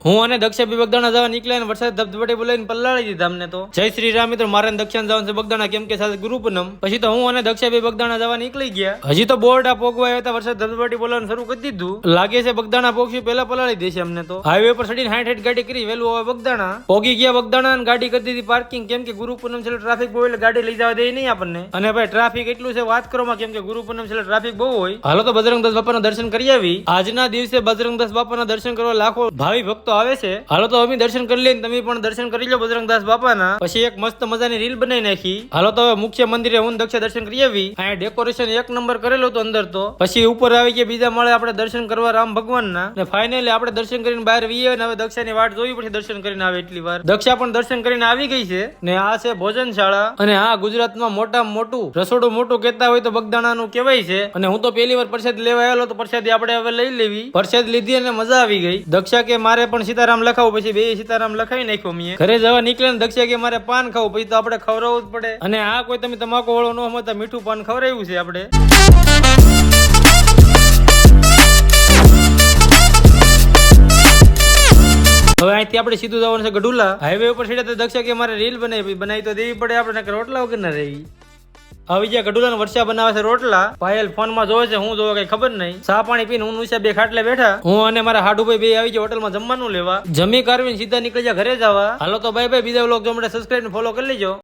હું અને દક્ષા બી બગદાણા જવા નીકળ્યા અને વરસાદ ધબધબાટી બોલાવીને પલ્લાળી દીધા અમને તો. જય શ્રી રામ મિત્રો, મારે દક્ષિણ જવાનું છે બગદાણા, કેમ કે સાથે ગુરુ પૂનમ. પછી તો હું અને દક્ષા બી બગદાણા જવા નીકળી ગયા. હજી તો બોર્ડ આ પોગવા આવ્યા હતા, વરસાદ ધબધબાટી બોલાવાનું શરૂ કરી દીધું. લાગે છે બગદાણા પોગશું પેલા પલાળી દેશે અમને તો. હાઈવે પર ચડીને 60 ગાડી કરી વેલું હવે બગદાણા પોગી ગયા. બગદાણા અને ગાડી કરી દીધી પાર્કિંગ, કેમ કે ગુરુ પૂનમ છે ટ્રાફિક બહુ એટલે ગાડી લઈ જવા દે નહીં આપણને. અને ભાઈ ટ્રાફિક એટલું છે વાત કરવામાં, કેમ કે ગુરુ પૂનમ છે ટ્રાફિક બહુ હોય. હાલો તો બજરંગદાસ બાપાના દર્શન કરી આવી. આજના દિવસે બજરંગદાસ બાપાના દર્શન કરવા લાખો ભાવિ ભક્તો આવે છે. હાલો તો અમે દર્શન કરી લઈએ, તમે પણ દર્શન કરી લો બજરંગદાસ બાપાના. પછી એક મસ્ત મજાની રીલ બનાવી નાખી. હાલો તો હવે મુખ્ય મંદિરે હું દક્ષા દર્શન કરી આવી. અહીંયા ડેકોરેશન એક નંબર કરેલું હતું અંદર તો. પછી ઉપર આવી ગયા બીજા માળે આપણે દર્શન કરવા રામ ભગવાનના. ને ફાઇનલી આપણે દર્શન કરીને બહાર વીએ અને હવે દક્ષાની વાટ જોવી પછી દર્શન કરીને આવે એટલી વાર. દક્ષા પણ દર્શન કરીને આવી ગઈ છે. ને આ છે ભોજનશાળા. અને આ ગુજરાતમાં મોટામાં મોટું રસોડું મોટું કહેતા હોય તો બગદાણાનું કહેવાય છે. અને હું તો પહેલી વાર પ્રસાદ લેવા આવેલો તો પ્રસાદી આપણે હવે લઈ લેવી. પ્રસાદ લીધી અને મજા આવી ગઈ. દક્ષા કે મારે પણ સીતારામ લખાવું, પછી બે સીતારામ લખાવી નાખ્યો મેં. ઘરે જવા નીકળે ને દક્ષા કે મારે પાન ખાવું, પછી તો આપણે ખવડાવવું જ પડે. અને આ કોઈ તમે તમાકુ વાળો ન સમજતા, મીઠું પાન ખવડાવ્યું છે આપણે. હવે અહીંથી આપણે સીધું જવાનું છે ગઢુલા. હાઈવે ઉપર સીધા તો દક્ષા કે મારે રીલ બનાવી તો દેવી પડે આપણે, રોટલા વગર ના રહી. આવી ગયા ગઢુલા વર્ષા બનાવે છે રોટલા. પાયલ ફોન માં જોવે છે, હું જોવે કઈ ખબર નહીં. ચા પાણી પીને હું બે ખાટલે બેઠા. હું અને મારા હાડુભાઈ બે આવી ગયા હોટલમાં જમવાનું લેવા. જમી કરવીને સીધા નીકળી જા ઘરે જવા. હાલો તો બાય બાય. બીજા વ્લોગ જો માટે સબસ્ક્રાઇબ ને ફોલો કરી લેજો.